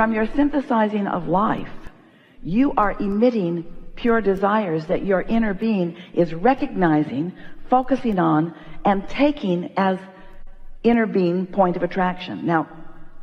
From your synthesizing of life, you are emitting pure desires that your inner being is recognizing, focusing on, and taking as inner being point of attraction. Now,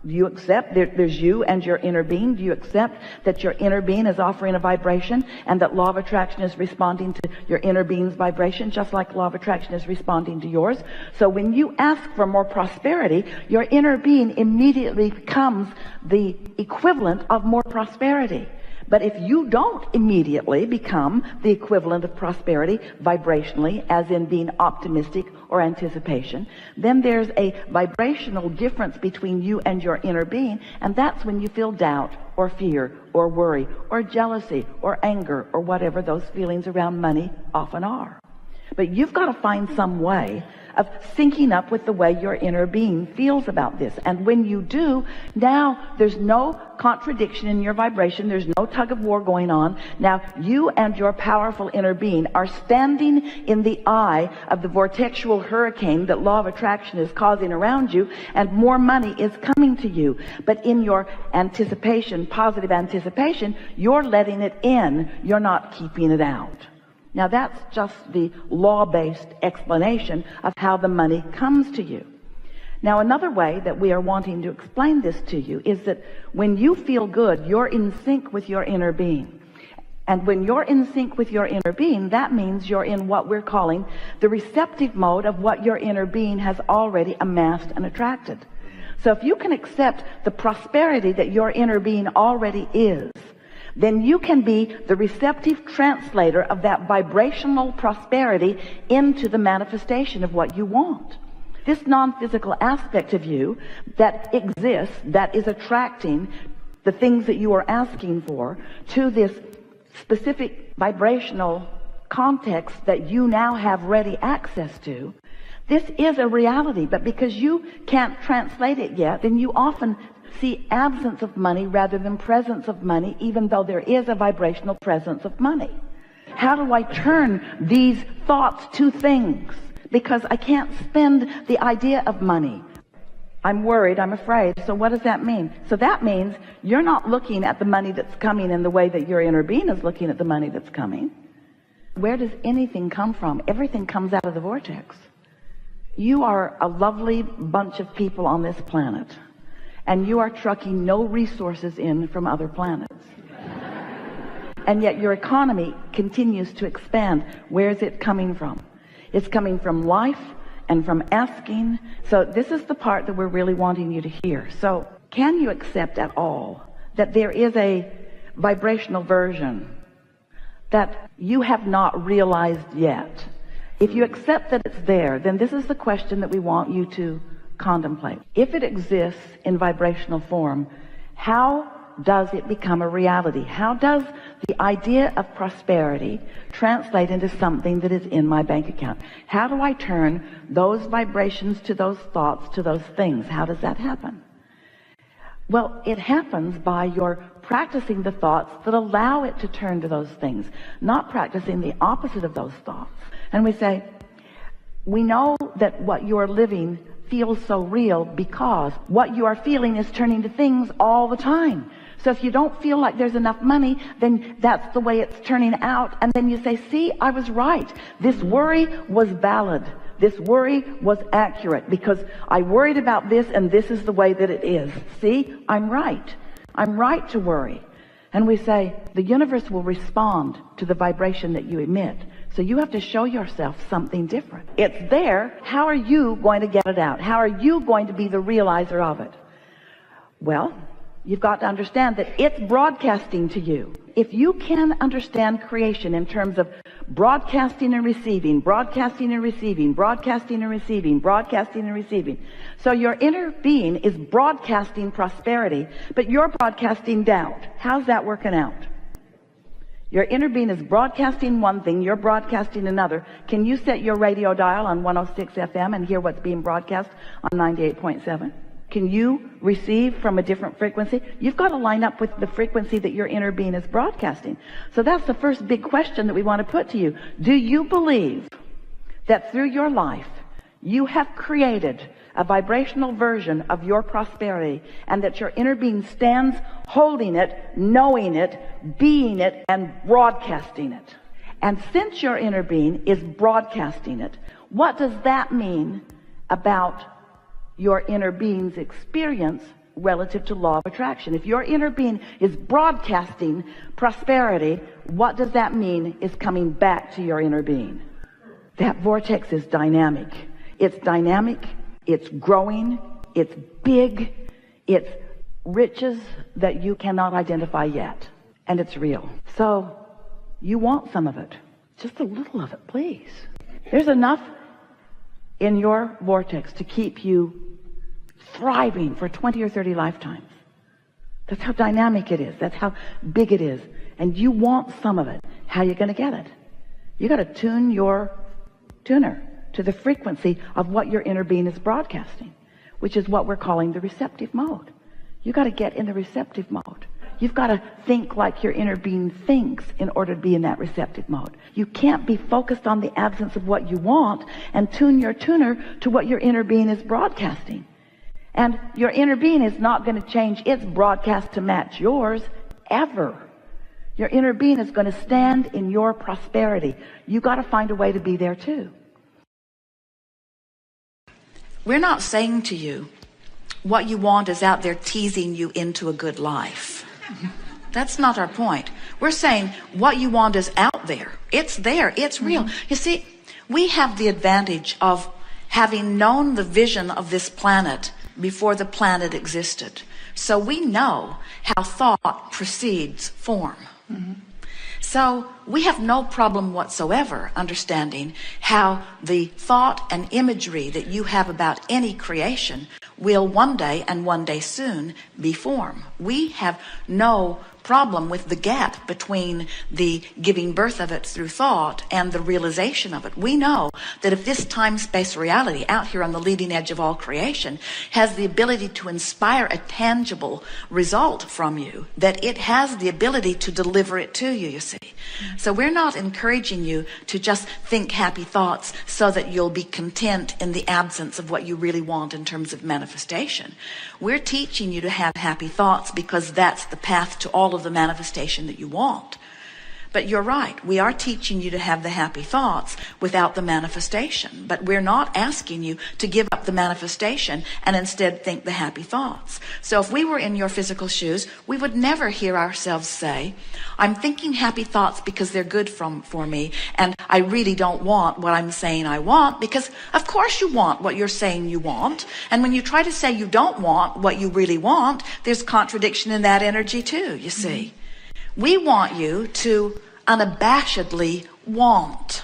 do you accept there's you and your inner being? Do you accept that your inner being is offering a vibration and that law of attraction is responding to your inner being's vibration, just like law of attraction is responding to yours? So when you ask for more prosperity, your inner being immediately becomes the equivalent of more prosperity. But if you don't immediately become the equivalent of prosperity vibrationally, as in being optimistic or anticipation, then there's a vibrational difference between you and your inner being, and that's when you feel doubt or fear or worry or jealousy or anger or whatever those feelings around money often are. But you've got to find some way of syncing up with the way your inner being feels about this. And when you do, now there's no contradiction in your vibration. There's no tug of war going on. Now you and your powerful inner being are standing in the eye of the vortexual hurricane that law of attraction is causing around you, and more money is coming to you. But in your anticipation, positive anticipation, you're letting it in. You're not keeping it out. Now that's just the law-based explanation of how the money comes to you. Now another way that we are wanting to explain this to you is that when you feel good, you're in sync with your inner being. And when you're in sync with your inner being, that means you're in what we're calling the receptive mode of what your inner being has already amassed and attracted. So if you can accept the prosperity that your inner being already is, then you can be the receptive translator of that vibrational prosperity into the manifestation of what you want. This non-physical aspect of you that exists, that is attracting the things that you are asking for to this specific vibrational context that you now have ready access to, this is a reality. But because you can't translate it yet, then you often see absence of money rather than presence of money, even though there is a vibrational presence of money. How do I turn these thoughts to things? Because I can't spend the idea of money. I'm worried, I'm afraid. So what does that mean? So that means you're not looking at the money that's coming in the way that your inner being is looking at the money that's coming. Where does anything come from? Everything comes out of the vortex. You are a lovely bunch of people on this planet, and you are trucking no resources in from other planets. And yet your economy continues to expand. Where is it coming from? It's coming from life and from asking. So this is the part that we're really wanting you to hear. So can you accept at all that there is a vibrational version that you have not realized yet? If you accept that it's there, then this is the question that we want you to contemplate. If it exists in vibrational form, how does it become a reality? How does the idea of prosperity translate into something that is in my bank account? How do I turn those vibrations to those thoughts, to those things? How does that happen? Well, it happens by your practicing the thoughts that allow it to turn to those things, not practicing the opposite of those thoughts. And we say, we know that what you're living feels so real because what you are feeling is turning to things all the time. So if you don't feel like there's enough money, then that's the way it's turning out. And then you say, see, I was right. This worry was valid. This worry was accurate because I worried about this, and this is the way that it is. See, I'm right. I'm right to worry. And we say, the universe will respond to the vibration that you emit. So you have to show yourself something different. It's there. How are you going to get it out? How are you going to be the realizer of it? Well, you've got to understand that it's broadcasting to you. If you can understand creation in terms of broadcasting and receiving, broadcasting and receiving, broadcasting and receiving, broadcasting and receiving. So your inner being is broadcasting prosperity, but you're broadcasting doubt. How's that working out? Your inner being is broadcasting one thing, you're broadcasting another. Can you set your radio dial on 106 FM and hear what's being broadcast on 98.7? Can you receive from a different frequency? You've got to line up with the frequency that your inner being is broadcasting. So that's the first big question that we want to put to you. Do you believe that through your life you have created a vibrational version of your prosperity, and that your inner being stands holding it, knowing it, being it, and broadcasting it. And since your inner being is broadcasting it, what does that mean about your inner being's experience relative to law of attraction? If your inner being is broadcasting prosperity, what does that mean is coming back to your inner being? That vortex is dynamic. It's dynamic, it's growing, it's big, it's riches that you cannot identify yet, and it's real. So you want some of it, just a little of it, please. There's enough in your vortex to keep you thriving for 20 or 30 lifetimes. That's how dynamic it is. That's how big it is. And you want some of it. How are you going to get it? You got to tune your tuner to the frequency of what your inner being is broadcasting, which is what we're calling the receptive mode. You got to get in the receptive mode. You've got to think like your inner being thinks in order to be in that receptive mode. You can't be focused on the absence of what you want and tune your tuner to what your inner being is broadcasting. And your inner being is not going to change its broadcast to match yours ever. Your inner being is going to stand in your prosperity. You got to find a way to be there too. We're not saying to you what you want is out there teasing you into a good life. That's not our point. We're saying what you want is out there. It's there. It's real. You see, we have the advantage of having known the vision of this planet before the planet existed. So we know how thought precedes form. So we have no problem whatsoever understanding how the thought and imagery that you have about any creation will one day and one day soon be form. We have no problem with the gap between the giving birth of it through thought and the realization of it. We know that if this time-space reality out here on the leading edge of all creation has the ability to inspire a tangible result from you, that it has the ability to deliver it to you, you see. So we're not encouraging you to just think happy thoughts so that you'll be content in the absence of what you really want in terms of manifestation. We're teaching you to have happy thoughts because that's the path to all of the manifestation that you want. But you're right, we are teaching you to have the happy thoughts without the manifestation. But we're not asking you to give up the manifestation and instead think the happy thoughts. So if we were in your physical shoes, we would never hear ourselves say, I'm thinking happy thoughts because they're good for me, and I really don't want what I'm saying I want, because of course you want what you're saying you want. And when you try to say you don't want what you really want, there's contradiction in that energy too, you see. We want you to unabashedly want.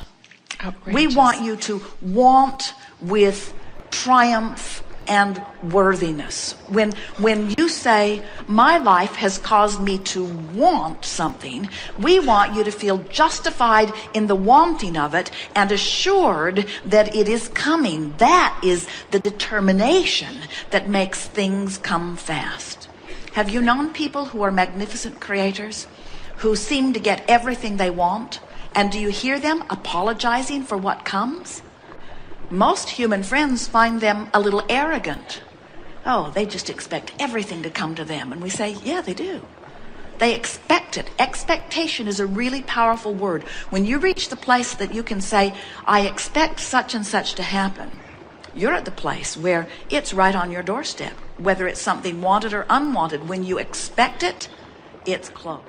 Outrageous. We want you to want with triumph and worthiness. When you say, my life has caused me to want something, we want you to feel justified in the wanting of it and assured that it is coming. That is the determination that makes things come fast. Have you known people who are magnificent creators, who seem to get everything they want? And do you hear them apologizing for what comes? Most human friends find them a little arrogant. Oh, they just expect everything to come to them. And we say, yeah, they do. They expect it. Expectation is a really powerful word. When you reach the place that you can say, I expect such and such to happen, you're at the place where it's right on your doorstep. Whether it's something wanted or unwanted, when you expect it, it's close.